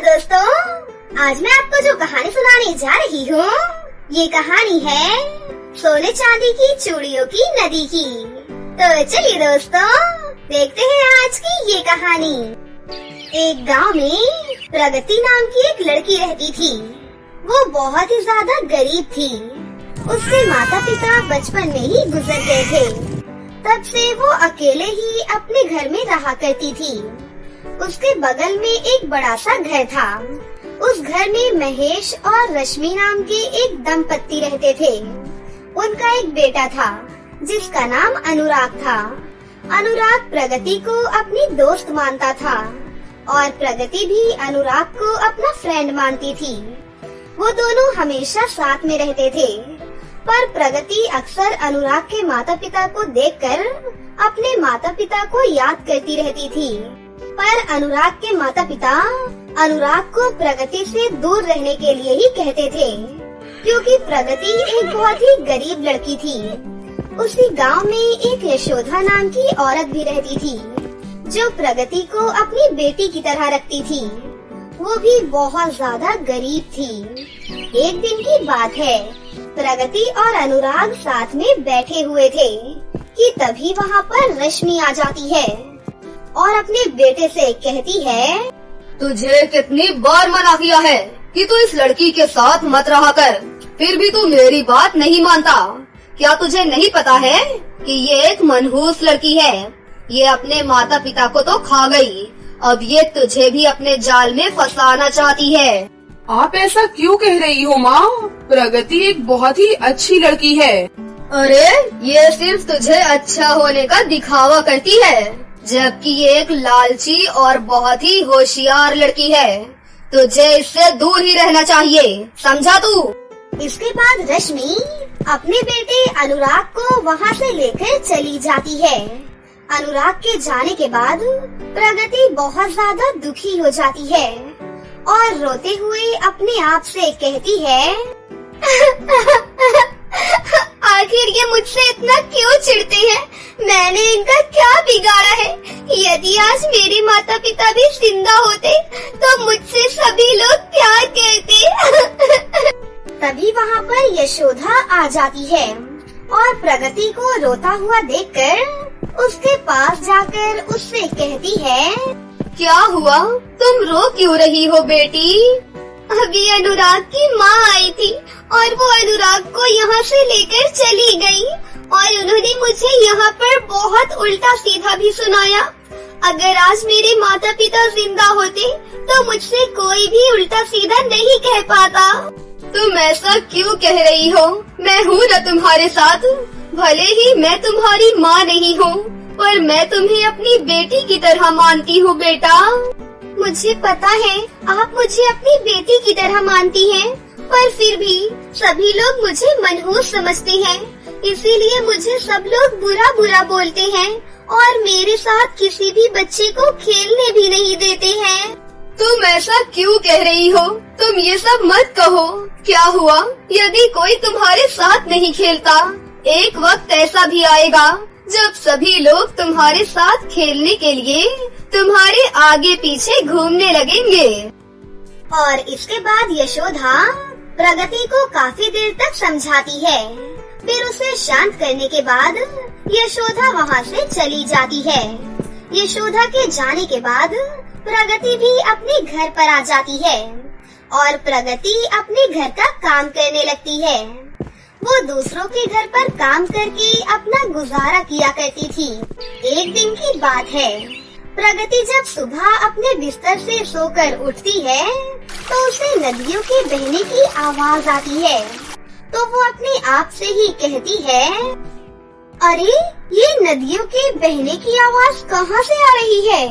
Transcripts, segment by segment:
दोस्तों, आज मैं आपको जो कहानी सुनाने जा रही हूँ, ये कहानी है सोने चांदी की चूड़ियों की नदी की। तो चलिए दोस्तों, देखते हैं आज की ये कहानी। एक गांव में प्रगति नाम की एक लड़की रहती थी। वो बहुत ही ज्यादा गरीब थी। उसके माता पिता बचपन में ही गुजर गए थे। तब से वो अकेले ही अपने घर में रहा करती थी। उसके बगल में एक बड़ा सा घर था। उस घर में महेश और रश्मि नाम के एक दंपत्ति रहते थे। उनका एक बेटा था जिसका नाम अनुराग था। अनुराग प्रगति को अपनी दोस्त मानता था और प्रगति भी अनुराग को अपना फ्रेंड मानती थी। वो दोनों हमेशा साथ में रहते थे, पर प्रगति अक्सर अनुराग के माता पिता को देखकर अपने माता पिता को याद करती रहती थी। पर अनुराग के माता पिता अनुराग को प्रगति से दूर रहने के लिए ही कहते थे, क्योंकि प्रगति एक बहुत ही गरीब लड़की थी। उसी गांव में एक यशोदा नाम की औरत भी रहती थी, जो प्रगति को अपनी बेटी की तरह रखती थी। वो भी बहुत ज्यादा गरीब थी। एक दिन की बात है, प्रगति और अनुराग साथ में बैठे हुए थे कि तभी वहाँ पर रश्मि आ जाती है और अपने बेटे से कहती है, तुझे कितनी बार मना किया है कि तू इस लड़की के साथ मत रहा कर, फिर भी तू मेरी बात नहीं मानता। क्या तुझे नहीं पता है कि ये एक मनहूस लड़की है? ये अपने माता पिता को तो खा गई, अब ये तुझे भी अपने जाल में फंसाना चाहती है। आप ऐसा क्यों कह रही हो माँ? प्रगति एक बहुत ही अच्छी लड़की है। अरे ये सिर्फ तुझे अच्छा होने का दिखावा करती है, जबकि ये एक लालची और बहुत ही होशियार लड़की है। तुझे इससे दूर ही रहना चाहिए, समझा तू? इसके बाद रश्मि अपने बेटे अनुराग को वहाँ से लेकर चली जाती है। अनुराग के जाने के बाद प्रगति बहुत ज्यादा दुखी हो जाती है और रोते हुए अपने आप से कहती है, आखिर ये मुझसे इतना क्यों चिढ़ते हैं? मैंने इनका क्या बिगाड़ा है? यदि आज मेरे माता पिता भी जिंदा होते तो मुझसे सभी लोग प्यार करते। तभी वहाँ पर यशोदा आ जाती है और प्रगति को रोता हुआ देखकर उसके पास जाकर उससे कहती है, क्या हुआ? तुम रो क्यों रही हो बेटी? अभी अनुराग की माँ आई थी और वो अनुराग को यहाँ से लेकर चली गई और उन्होंने मुझे यहाँ पर बहुत उल्टा सीधा भी सुनाया। अगर आज मेरे माता पिता जिंदा होते तो मुझसे कोई भी उल्टा सीधा नहीं कह पाता। तुम ऐसा क्यों कह रही हो? मैं हूँ न तुम्हारे साथ। भले ही मैं तुम्हारी माँ नहीं हूँ, पर मैं तुम्हें अपनी बेटी की तरह मानती हूँ बेटा। मुझे पता है आप मुझे अपनी बेटी की तरह मानती हैं, पर फिर भी सभी लोग मुझे मनहूस समझते हैं। इसीलिए मुझे सब लोग बुरा बुरा बोलते हैं और मेरे साथ किसी भी बच्चे को खेलने भी नहीं देते हैं। तुम ऐसा क्यों कह रही हो? तुम ये सब मत कहो। क्या हुआ यदि कोई तुम्हारे साथ नहीं खेलता? एक वक्त ऐसा भी आएगा जब सभी लोग तुम्हारे साथ खेलने के लिए तुम्हारे आगे पीछे घूमने लगेंगे। और इसके बाद यशोदा प्रगति को काफी देर तक समझाती है। फिर उसे शांत करने के बाद यशोदा वहाँ से चली जाती है। यशोदा के जाने के बाद प्रगति भी अपने घर पर आ जाती है और प्रगति अपने घर का काम करने लगती है। वो दूसरों के घर पर काम करके अपना गुजारा किया करती थी। एक दिन की बात है, प्रगति जब सुबह अपने बिस्तर से सोकर उठती है तो उसे नदियों के बहने की आवाज आती है। तो वो अपने आप से ही कहती है, अरे ये नदियों के बहने की आवाज कहाँ से आ रही है?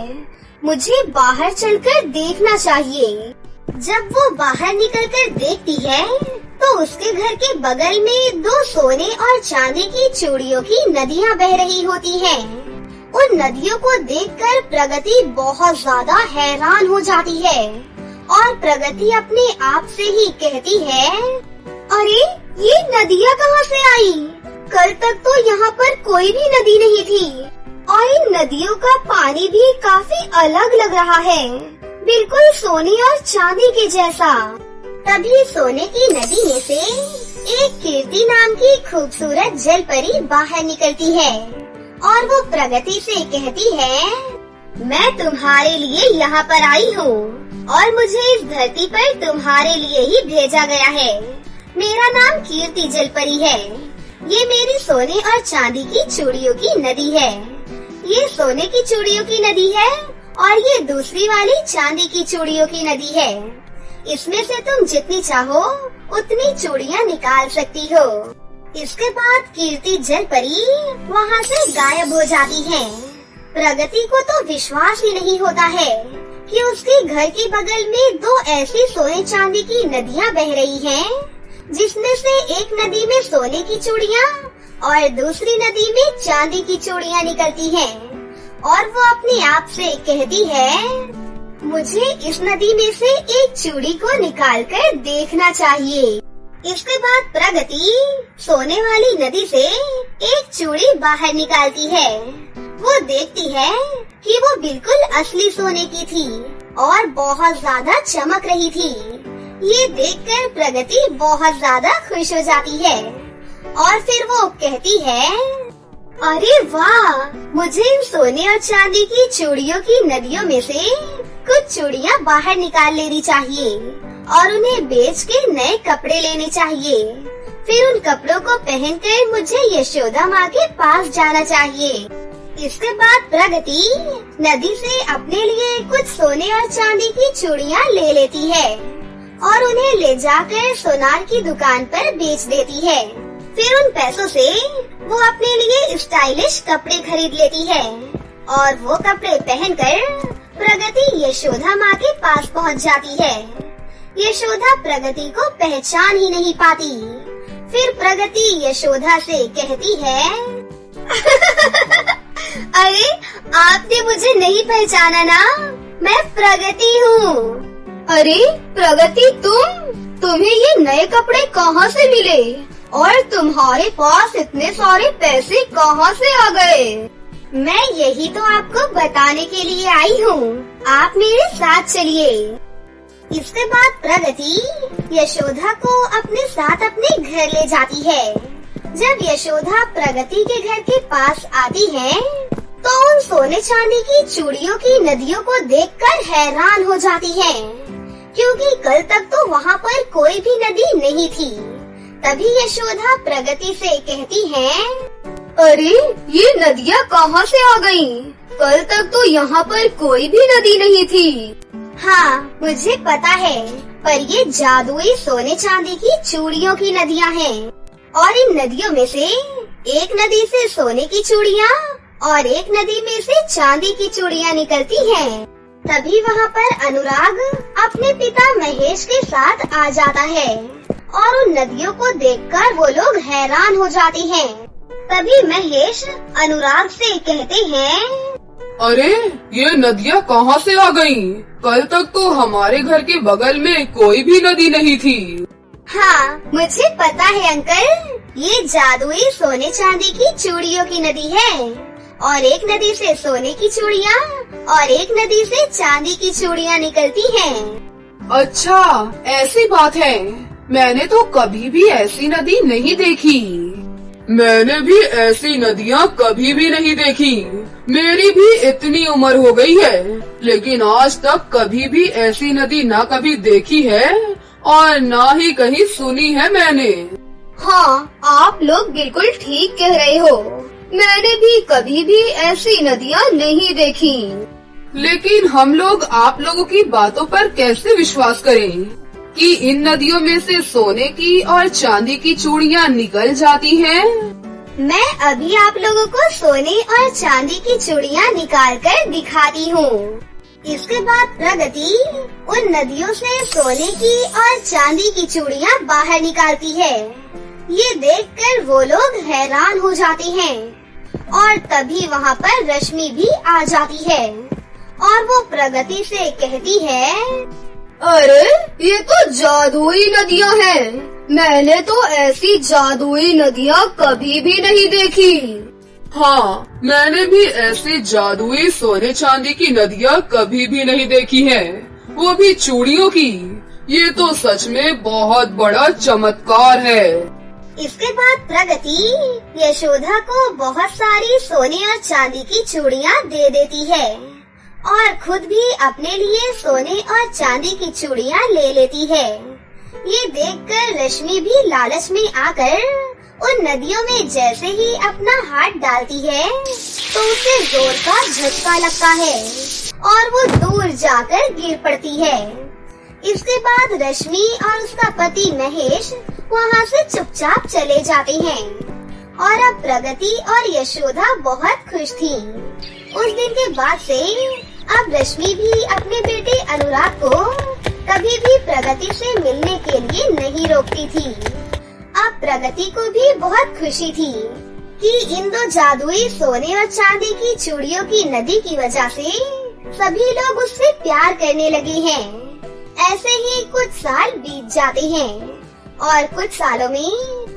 मुझे बाहर चलकर देखना चाहिए। जब वो बाहर निकलकर देखती है तो उसके घर के बगल में दो सोने और चांदी की चूड़ियों की नदियाँ बह रही होती हैं। उन नदियों को देखकर प्रगति बहुत ज्यादा हैरान हो जाती है और प्रगति अपने आप से ही कहती है, अरे ये नदियाँ कहाँ से आई? कल तक तो यहाँ पर कोई भी नदी नहीं थी और इन नदियों का पानी भी काफी अलग लग रहा है। बिल्कुल सोने और चांदी के जैसा। तभी सोने की नदी में से एक कीर्ति नाम की खूबसूरत जल परी बाहर निकलती है और वो प्रगति से कहती है, मैं तुम्हारे लिए यहाँ पर आई हूँ और मुझे इस धरती पर तुम्हारे लिए ही भेजा गया है। मेरा नाम कीर्ति जल परी है। ये मेरी सोने और चांदी की चूड़ियों की नदी है। ये सोने की चूड़ियों की नदी है और ये दूसरी वाली चांदी की चूड़ियों की नदी है। इसमें से तुम जितनी चाहो उतनी चूड़ियाँ निकाल सकती हो। इसके बाद कीर्ति जल परी वहाँ से गायब हो जाती है। प्रगति को तो विश्वास ही नहीं होता है कि उसके घर के बगल में दो ऐसी सोने चांदी की नदियाँ बह रही हैं, जिसमें से एक नदी में सोने की चूड़ियाँ और दूसरी नदी में चांदी की चूड़ियाँ निकलती हैं। और वो अपने आप से कहती है, मुझे इस नदी में से एक चूड़ी को निकालकर देखना चाहिए। इसके बाद प्रगति सोने वाली नदी से एक चूड़ी बाहर निकालती है। वो देखती है कि वो बिल्कुल असली सोने की थी और बहुत ज्यादा चमक रही थी। ये देखकर प्रगति बहुत ज्यादा खुश हो जाती है और फिर वो कहती है, अरे वाह, मुझे इन सोने और चांदी की चूड़ियों की नदियों में से कुछ चूड़ियाँ बाहर निकाल लेनी चाहिए और उन्हें बेच के नए कपड़े लेने चाहिए। फिर उन कपड़ों को पहनकर मुझे यशोदा माँ के पास जाना चाहिए। इसके बाद प्रगति नदी से अपने लिए कुछ सोने और चांदी की चूड़ियाँ ले लेती है और उन्हें ले जाकर सोनार की दुकान पर बेच देती है। फिर उन पैसों से वो अपने लिए स्टाइलिश कपड़े खरीद लेती है और वो कपड़े पहनकर प्रगति यशोदा माँ के पास पहुँच जाती है। यशोदा प्रगति को पहचान ही नहीं पाती। फिर प्रगति यशोदा से कहती है, अरे आपने मुझे नहीं पहचाना ना, मैं प्रगति हूँ। अरे प्रगति, तुम्हें ये नए कपड़े कहाँ से मिले और तुम्हारे पास इतने सारे पैसे कहाँ से आ गए? मैं यही तो आपको बताने के लिए आई हूँ, आप मेरे साथ चलिए। इसके बाद प्रगति यशोदा को अपने साथ अपने घर ले जाती है। जब यशोदा प्रगति के घर के पास आती है तो उन सोने चांदी की चूड़ियों की नदियों को देखकर हैरान हो जाती है, क्योंकि कल तक तो वहाँ पर कोई भी नदी नहीं थी। तभी यशोदा प्रगति से कहती है, अरे ये नदियाँ कहाँ से आ गईं? कल तक तो यहाँ पर कोई भी नदी नहीं थी। हाँ, मुझे पता है, पर ये जादुई सोने चांदी की चूड़ियों की नदियाँ हैं और इन नदियों में से एक नदी से सोने की चूड़ियाँ और एक नदी में से चांदी की चूड़ियाँ निकलती हैं। तभी वहाँ पर अनुराग अपने पिता महेश के साथ आ जाता है और उन नदियों को देखकर वो लोग हैरान हो जाते हैं। तभी महेश अनुराग से कहते हैं, अरे ये नदियाँ कहाँ से आ गईं? कल तक तो हमारे घर के बगल में कोई भी नदी नहीं थी। हाँ, मुझे पता है अंकल, ये जादुई सोने चांदी की चूड़ियों की नदी है और एक नदी से सोने की चूड़ियाँ और एक नदी से चांदी की चूड़ियाँ निकलती हैं। अच्छा, ऐसी बात है। मैंने तो कभी भी ऐसी नदी नहीं देखी। मैंने भी ऐसी नदियाँ कभी भी नहीं देखी। मेरी भी इतनी उम्र हो गई है, लेकिन आज तक कभी भी ऐसी नदी ना कभी देखी है और ना ही कहीं सुनी है मैंने। हाँ, आप लोग बिल्कुल ठीक कह रहे हो। मैंने भी कभी भी ऐसी नदियाँ नहीं देखी। लेकिन हम लोग आप लोगों की बातों पर कैसे विश्वास करें कि इन नदियों में से सोने की और चांदी की चूड़ियाँ निकल जाती हैं? मैं अभी आप लोगों को सोने और चांदी की चूड़ियाँ निकाल कर दिखाती हूँ। इसके बाद प्रगति उन नदियों से सोने की और चांदी की चूड़ियाँ बाहर निकालती है। ये देखकर वो लोग हैरान हो जाते हैं और तभी वहाँ पर रश्मि भी आ जाती है और वो प्रगति से कहती है, अरे ये तो जादुई नदियाँ हैं। मैंने तो ऐसी जादुई नदियाँ कभी भी नहीं देखी। हाँ, मैंने भी ऐसी जादुई सोने चांदी की नदियाँ कभी भी नहीं देखी है। वो भी चूड़ियों की। ये तो सच में बहुत बड़ा चमत्कार है। इसके बाद प्रगति यशोदा को बहुत सारी सोने और चांदी की चूड़ियाँ दे देती है और खुद भी अपने लिए सोने और चांदी की चूड़ियाँ ले लेती है। ये देखकर रश्मि भी लालच में आकर उन नदियों में जैसे ही अपना हाथ डालती है तो उसे जोर का झटका लगता है और वो दूर जाकर गिर पड़ती है। इसके बाद रश्मि और उसका पति महेश वहाँ से चुपचाप चले जाते हैं और अब प्रगति और यशोदा बहुत खुश थी। उस दिन के बाद से अब रश्मि भी अपने बेटे अनुराग को कभी भी प्रगति से मिलने के लिए नहीं रोकती थी। अब प्रगति को भी बहुत खुशी थी कि इन दो जादुई सोने और चांदी की चूड़ियों की नदी की वजह से सभी लोग उससे प्यार करने लगे हैं। ऐसे ही कुछ साल बीत जाते हैं और कुछ सालों में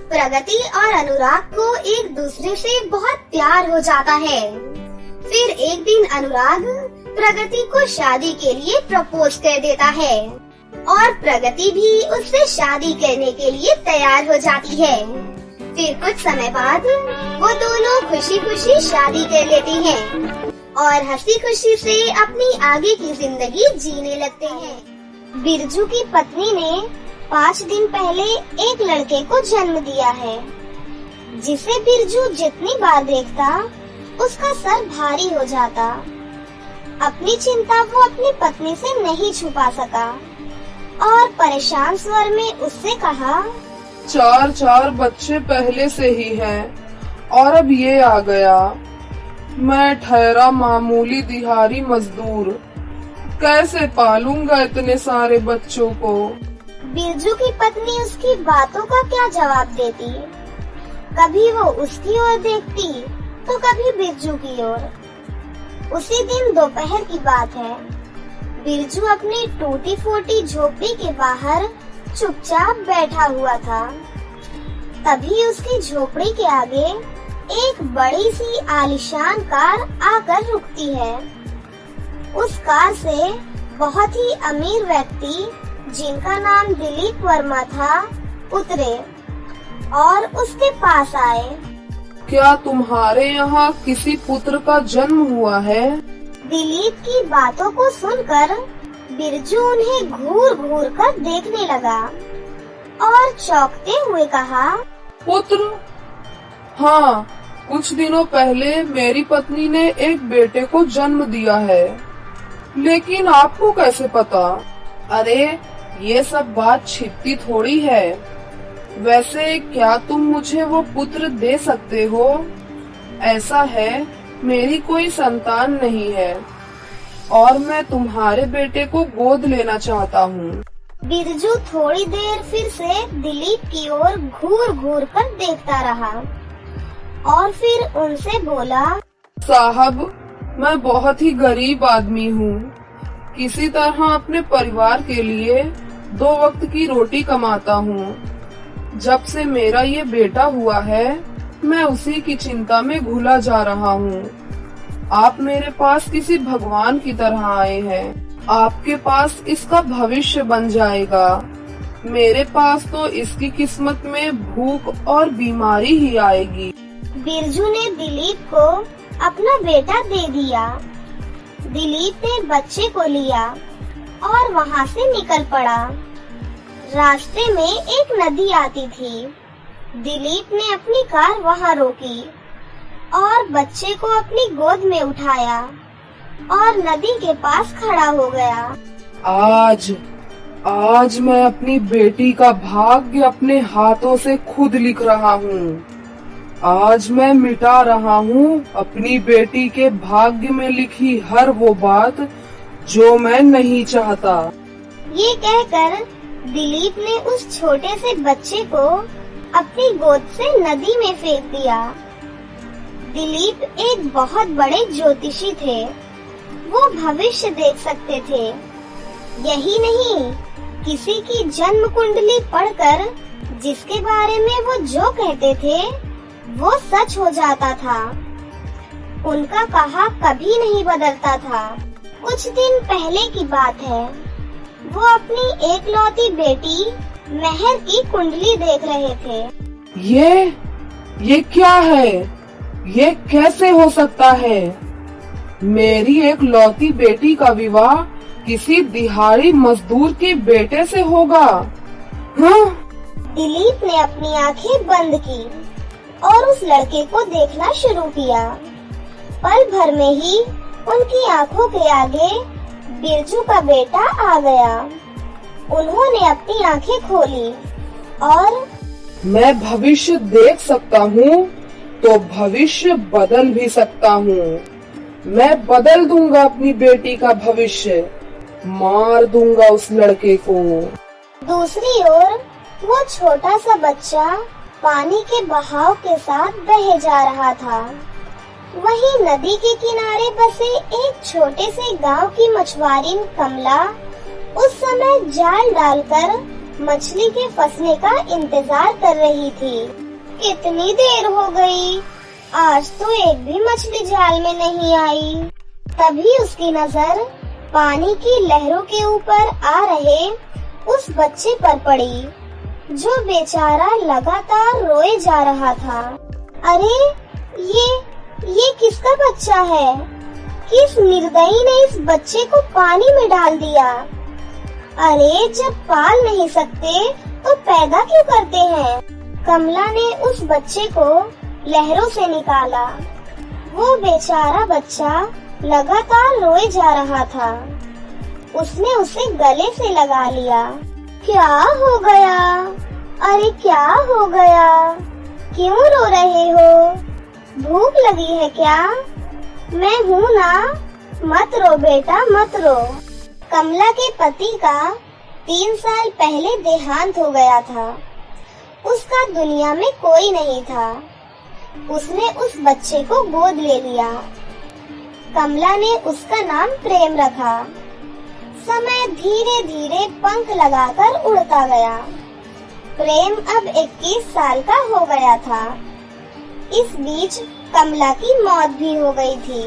प्रगति और अनुराग को एक दूसरे से बहुत प्यार हो जाता है। फिर एक दिन अनुराग प्रगति को शादी के लिए प्रपोज कर देता है और प्रगति भी उससे शादी करने के लिए तैयार हो जाती है। फिर कुछ समय बाद वो दोनों खुशी खुशी शादी कर लेते हैं और हंसी खुशी से अपनी आगे की जिंदगी जीने लगते हैं। बिरजू की पत्नी ने 5 दिन पहले एक लड़के को जन्म दिया है, जिसे बिरजू जितनी बार देखता उसका सर भारी हो जाता। अपनी चिंता वो अपनी पत्नी से नहीं छुपा सका और परेशान स्वर में उससे कहा, 4 बच्चे पहले से ही हैं और अब ये आ गया। मैं ठहरा मामूली दिहाड़ी मजदूर, कैसे पालूंगा इतने सारे बच्चों को। बिरजू की पत्नी उसकी बातों का क्या जवाब देती। कभी वो उसकी ओर देखती तो कभी बिरजू की ओर। उसी दिन दोपहर की बात है। बिरजू अपनी टूटी फूटी झोपड़ी के बाहर चुपचाप बैठा हुआ था। तभी उसकी झोपड़ी के आगे एक बड़ी सी आलीशान कार आकर रुकती है। उस कार से बहुत ही अमीर व्यक्ति, जिनका नाम दिलीप वर्मा था, उतरे और उसके पास आए। क्या तुम्हारे यहाँ किसी पुत्र का जन्म हुआ है? दिलीप की बातों को सुनकर बिरजू उन्हें घूर घूर कर देखने लगा और चौंकते हुए कहा, पुत्र? हाँ, कुछ दिनों पहले मेरी पत्नी ने एक बेटे को जन्म दिया है, लेकिन आपको कैसे पता? अरे ये सब बात छिपती थोड़ी है। वैसे क्या तुम मुझे वो पुत्र दे सकते हो? ऐसा है, मेरी कोई संतान नहीं है और मैं तुम्हारे बेटे को गोद लेना चाहता हूँ। बिरजू थोड़ी देर फिर से दिलीप की ओर घूर घूर कर देखता रहा और फिर उनसे बोला, साहब, मैं बहुत ही गरीब आदमी हूँ। किसी तरह अपने परिवार के लिए 2 वक्त की रोटी कमाता हूँ। जब से मेरा ये बेटा हुआ है, मैं उसी की चिंता में घुला जा रहा हूँ। आप मेरे पास किसी भगवान की तरह आए हैं। आपके पास इसका भविष्य बन जाएगा। मेरे पास तो इसकी किस्मत में भूख और बीमारी ही आएगी। बिरजू ने दिलीप को अपना बेटा दे दिया। दिलीप ने बच्चे को लिया और वहाँ से निकल पड़ा। रास्ते में एक नदी आती थी। दिलीप ने अपनी कार वहाँ रोकी और बच्चे को अपनी गोद में उठाया और नदी के पास खड़ा हो गया। आज मैं अपनी बेटी का भाग्य अपने हाथों से खुद लिख रहा हूँ। आज मैं मिटा रहा हूँ अपनी बेटी के भाग्य में लिखी हर वो बात जो मैं नहीं चाहता। ये कहकर दिलीप ने उस छोटे से बच्चे को अपनी गोद से नदी में फेंक दिया। दिलीप एक बहुत बड़े ज्योतिषी थे। वो भविष्य देख सकते थे। यही नहीं, किसी की जन्म कुंडली पढ़कर जिसके बारे में वो जो कहते थे वो सच हो जाता था। उनका कहा कभी नहीं बदलता था। कुछ दिन पहले की बात है। वो अपनी एकलौती बेटी मेहर की कुंडली देख रहे थे। ये क्या है? ये कैसे हो सकता है? मेरी एक लौती बेटी का विवाह किसी दिहाड़ी मजदूर के बेटे से होगा? हाँ? दिलीप ने अपनी आंखें बंद की और उस लड़के को देखना शुरू किया। पल भर में ही उनकी आंखों के आगे बिरजू का बेटा आ गया। उन्होंने अपनी आंखें खोली और मैं भविष्य देख सकता हूँ तो भविष्य बदल भी सकता हूँ। मैं बदल दूंगा अपनी बेटी का भविष्य, मार दूंगा उस लड़के को। दूसरी ओर वो छोटा सा बच्चा पानी के बहाव के साथ बह जा रहा था। वहीं नदी के किनारे बसे एक छोटे से गांव की मछुआरी कमला उस समय जाल डालकर मछली के फंसने का इंतजार कर रही थी। कितनी देर हो गई, आज तो एक भी मछली जाल में नहीं आई। तभी उसकी नजर पानी की लहरों के ऊपर आ रहे उस बच्चे पर पड़ी, जो बेचारा लगातार रोए जा रहा था। अरे ये किसका बच्चा है? किस निर्दयी ने इस बच्चे को पानी में डाल दिया? अरे जब पाल नहीं सकते तो पैदा क्यों करते हैं? कमला ने उस बच्चे को लहरों से निकाला। वो बेचारा बच्चा लगातार रोए जा रहा था। उसने उसे गले से लगा लिया। क्या हो गया? अरे क्या हो गया? क्यों रो रहे हो? भूख लगी है क्या? मैं हूँ ना, मत रो बेटा मत रो। कमला के पति का 3 साल पहले देहांत हो गया था। उसका दुनिया में कोई नहीं था। उसने उस बच्चे को गोद ले लिया। कमला ने उसका नाम प्रेम रखा। समय धीरे धीरे पंख लगाकर उड़ता गया। प्रेम अब 21 साल का हो गया था। इस बीच कमला की मौत भी हो गई थी।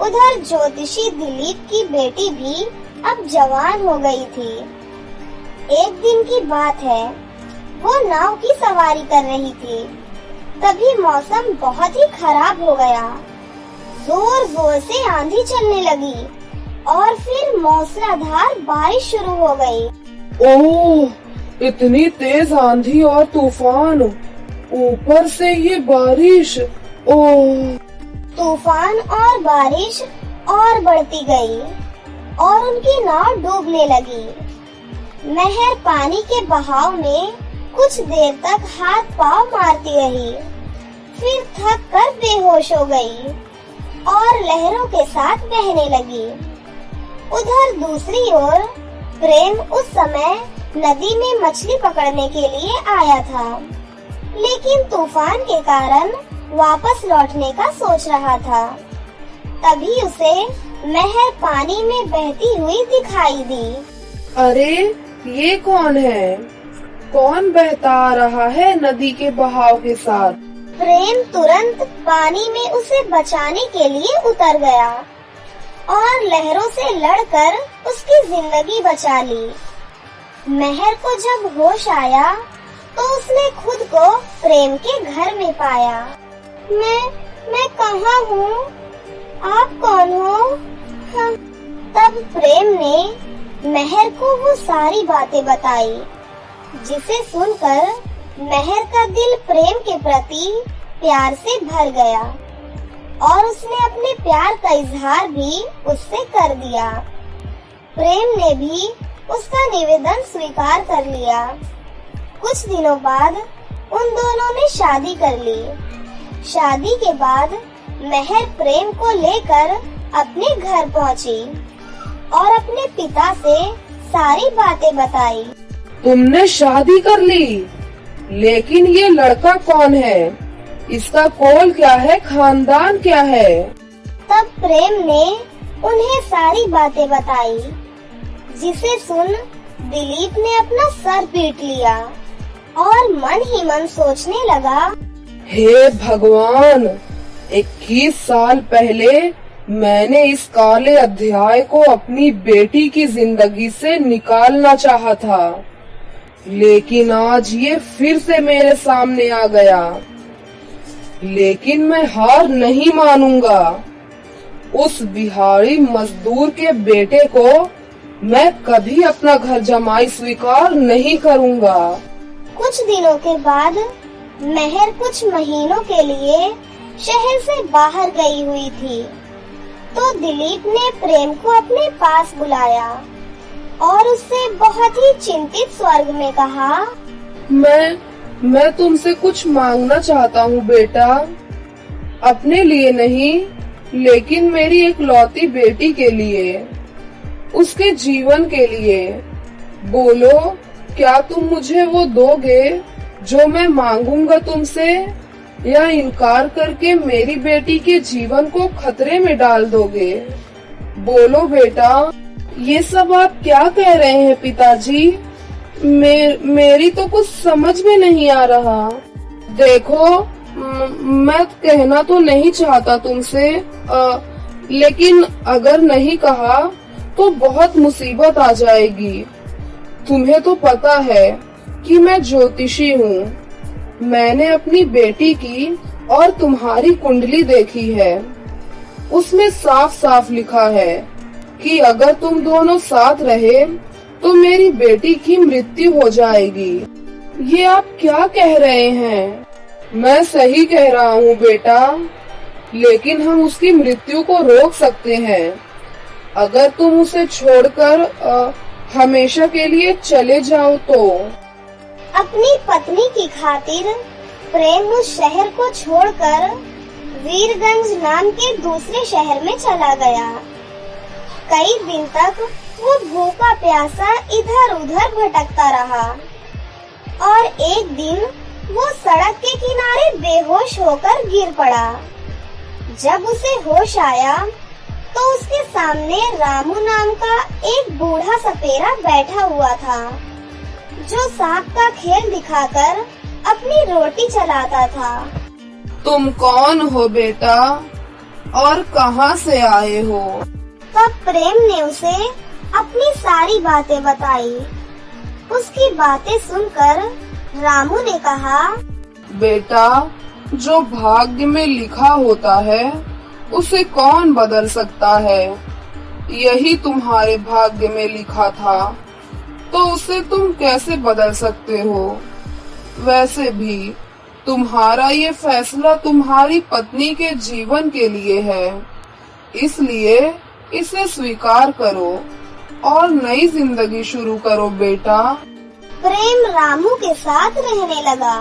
उधर ज्योतिषी दिलीप की बेटी भी अब जवान हो गई थी। एक दिन की बात है, वो नाव की सवारी कर रही थी। तभी मौसम बहुत ही खराब हो गया। जोर जोर से आंधी चलने लगी और फिर मूसलाधार बारिश शुरू हो गई। ओह, इतनी तेज आंधी और तूफान, ऊपर से ये बारिश। ओह, तूफान और बारिश और बढ़ती गई और उनकी नाव डूबने लगी। मेहर पानी के बहाव में कुछ देर तक हाथ पांव मारती रही, फिर थक कर बेहोश हो गई और लहरों के साथ बहने लगी। उधर दूसरी ओर प्रेम उस समय नदी में मछली पकड़ने के लिए आया था, लेकिन तूफान के कारण वापस लौटने का सोच रहा था। तभी उसे मेहर पानी में बहती हुई दिखाई दी। अरे ये कौन है? कौन बहता आ रहा है नदी के बहाव के साथ? प्रेम तुरंत पानी में उसे बचाने के लिए उतर गया और लहरों से लड़कर उसकी जिंदगी बचा ली। मेहर को जब होश आया तो उसने खुद को प्रेम के घर में पाया। मैं कहाँ हूँ? आप कौन हो? हाँ। तब प्रेम ने मेहर को वो सारी बातें बताई, जिसे सुनकर मेहर का दिल प्रेम के प्रति प्यार से भर गया और उसने अपने प्यार का इजहार भी उससे कर दिया। प्रेम ने भी उसका निवेदन स्वीकार कर लिया। कुछ दिनों बाद उन दोनों ने शादी कर ली। शादी के बाद मेहर प्रेम को लेकर अपने घर पहुंची और अपने पिता से सारी बातें बताई। तुमने शादी कर ली, लेकिन ये लड़का कौन है? इसका कौल क्या है? खानदान क्या है? तब प्रेम ने उन्हें सारी बातें बताई, जिसे सुन दिलीप ने अपना सर पीट लिया और मन ही मन सोचने लगा, हे भगवान, 21 साल पहले मैंने इस काले अध्याय को अपनी बेटी की जिंदगी से निकालना चाहा था, लेकिन आज ये फिर से मेरे सामने आ गया। लेकिन मैं हार नहीं मानूंगा। उस बिहारी मजदूर के बेटे को मैं कभी अपना घर जमाई स्वीकार नहीं करूंगा। कुछ दिनों के बाद मेहर कुछ महीनों के लिए शहर से बाहर गई हुई थी, तो दिलीप ने प्रेम को अपने पास बुलाया और उससे बहुत ही चिंतित स्वर में कहा, मैं तुमसे कुछ मांगना चाहता हूँ बेटा, अपने लिए नहीं लेकिन मेरी इकलौती बेटी के लिए, उसके जीवन के लिए। बोलो, क्या तुम मुझे वो दोगे जो मैं मांगूंगा तुमसे, या इनकार करके मेरी बेटी के जीवन को खतरे में डाल दोगे? बोलो बेटा। ये सब आप क्या कह रहे हैं पिताजी? मेरी तो कुछ समझ में नहीं आ रहा। देखो, मैं कहना तो नहीं चाहता तुमसे, लेकिन अगर नहीं कहा तो बहुत मुसीबत आ जाएगी। तुम्हें तो पता है कि मैं ज्योतिषी हूँ। मैंने अपनी बेटी की और तुम्हारी कुंडली देखी है। उसमें साफ साफ लिखा है कि अगर तुम दोनों साथ रहे तो मेरी बेटी की मृत्यु हो जाएगी। ये आप क्या कह रहे हैं? मैं सही कह रहा हूँ बेटा, लेकिन हम उसकी मृत्यु को रोक सकते हैं। अगर तुम उसे छोड़कर हमेशा के लिए चले जाओ तो। अपनी पत्नी की खातिर प्रेम उस शहर को छोड़कर वीरगंज नाम के दूसरे शहर में चला गया। कई दिन तक वो भूखा प्यासा इधर उधर भटकता रहा और एक दिन वो सड़क के किनारे बेहोश होकर गिर पड़ा। जब उसे होश आया तो उसके सामने रामू नाम का एक बूढ़ा सपेरा बैठा हुआ था, जो सांप का खेल दिखाकर अपनी रोटी चलाता था। तुम कौन हो बेटा और कहाँ से आए हो? तब प्रेम ने उसे अपनी सारी बातें बताई। उसकी बातें सुनकर रामू ने कहा, बेटा, जो भाग्य में लिखा होता है उसे कौन बदल सकता है? यही तुम्हारे भाग्य में लिखा था, तो उसे तुम कैसे बदल सकते हो? वैसे भी तुम्हारा ये फैसला तुम्हारी पत्नी के जीवन के लिए है, इसलिए इसे स्वीकार करो और नई जिंदगी शुरू करो बेटा। प्रेम रामू के साथ रहने लगा।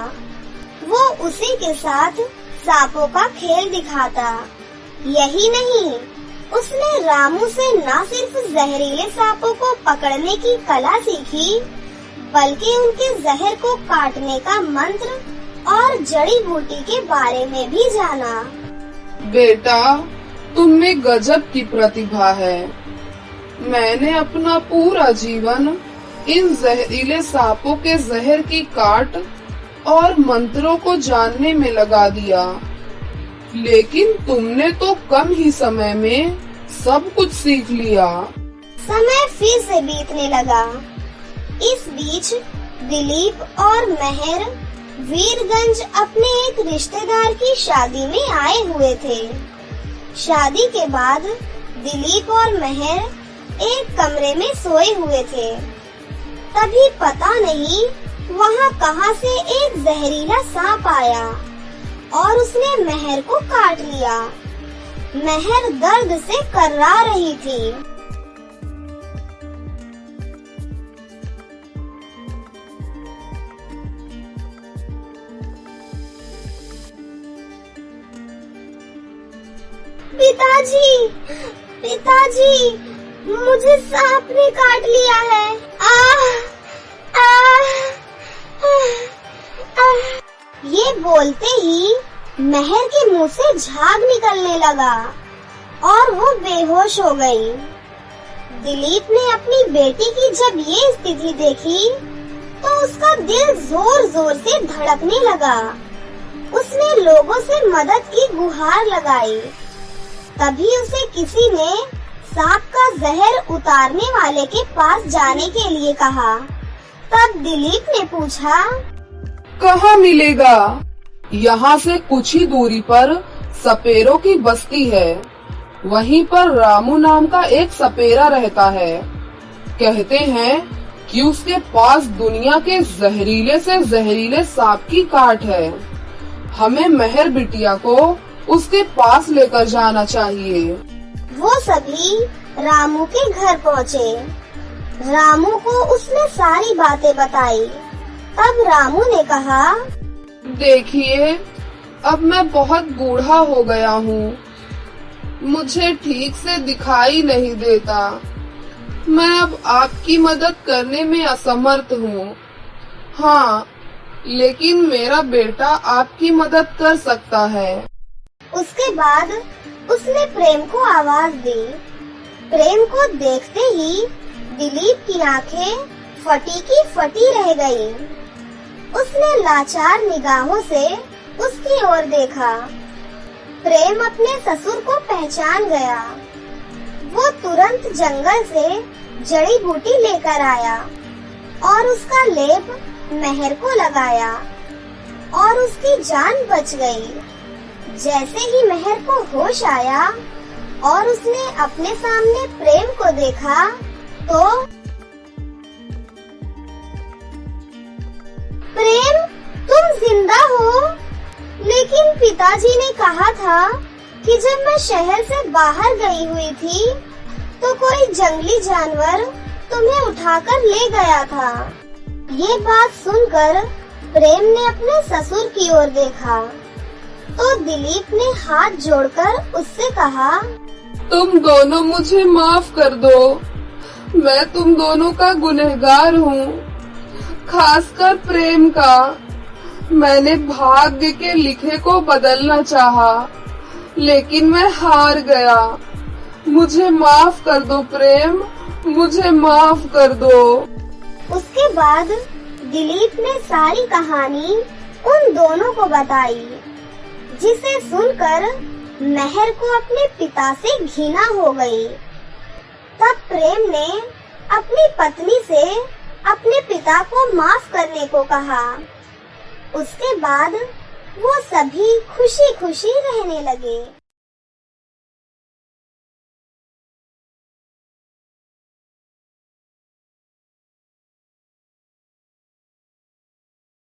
वो उसी के साथ सांपों का खेल दिखाता। यही नहीं, उसने रामू से न सिर्फ जहरीले सांपों को पकड़ने की कला सीखी, बल्कि उनके जहर को काटने का मंत्र और जड़ी बूटी के बारे में भी जाना। बेटा, तुमने गजब की प्रतिभा है। मैंने अपना पूरा जीवन इन जहरीले सांपों के जहर की काट और मंत्रों को जानने में लगा दिया, लेकिन तुमने तो कम ही समय में सब कुछ सीख लिया। समय फिर से बीतने लगा। इस बीच दिलीप और मेहर वीरगंज अपने एक रिश्तेदार की शादी में आए हुए थे। शादी के बाद दिलीप और मेहर एक कमरे में सोए हुए थे। तभी पता नहीं वहाँ कहाँ से एक जहरीला सांप आया और उसने मेहर को काट लिया। मेहर दर्द से कर्रा रही थी। पिताजी, पिताजी, मुझे सांप ने काट लिया है। ये बोलते ही मेहर के मुंह से झाग निकलने लगा और वो बेहोश हो गई। दिलीप ने अपनी बेटी की जब ये स्थिति देखी तो उसका दिल जोर जोर से धड़कने लगा। उसने लोगों से मदद की गुहार लगाई, तभी उसे किसी ने सांप का जहर उतारने वाले के पास जाने के लिए कहा। तब दिलीप ने पूछा, कहाँ मिलेगा? यहाँ से कुछ ही दूरी पर सपेरों की बस्ती है। वहीं पर रामू नाम का एक सपेरा रहता है। कहते हैं कि उसके पास दुनिया के जहरीले से जहरीले सांप की काट है। हमें मेहर बिटिया को उसके पास लेकर जाना चाहिए। वो सभी रामू के घर पहुँचे। रामू को उसने सारी बातें बताई। तब रामू ने कहा, देखिए, अब मैं बहुत बूढ़ा हो गया हूँ। मुझे ठीक से दिखाई नहीं देता। मैं अब आपकी मदद करने में असमर्थ हूँ। हाँ, लेकिन मेरा बेटा आपकी मदद कर सकता है। उसके बाद उसने प्रेम को आवाज दी। प्रेम को देखते ही दिलीप की आंखें फटी की फटी रह गई। उसने लाचार निगाहों से उसकी ओर देखा। प्रेम अपने ससुर को पहचान गया। वो तुरंत जंगल से जड़ी बूटी लेकर आया और उसका लेप मेहर को लगाया और उसकी जान बच गई। जैसे ही मेहर को होश आया और उसने अपने सामने प्रेम को देखा तो, प्रेम, तुम जिंदा हो? लेकिन पिताजी ने कहा था कि जब मैं शहर से बाहर गई हुई थी तो कोई जंगली जानवर तुम्हें उठाकर ले गया था। ये बात सुनकर प्रेम ने अपने ससुर की ओर देखा तो दिलीप ने हाथ जोड़कर उससे कहा, तुम दोनों मुझे माफ कर दो। मैं तुम दोनों का गुनहगार हूँ, खासकर प्रेम का। मैंने भाग्य के लिखे को बदलना चाहा, लेकिन मैं हार गया। मुझे माफ कर दो प्रेम, मुझे माफ कर दो। उसके बाद दिलीप ने सारी कहानी उन दोनों को बताई, जिसे सुनकर मेहर को अपने पिता से घृणा हो गई। तब प्रेम ने अपनी पत्नी से अपने पिता को माफ करने को कहा। उसके बाद वो सभी खुशी खुशी रहने लगे।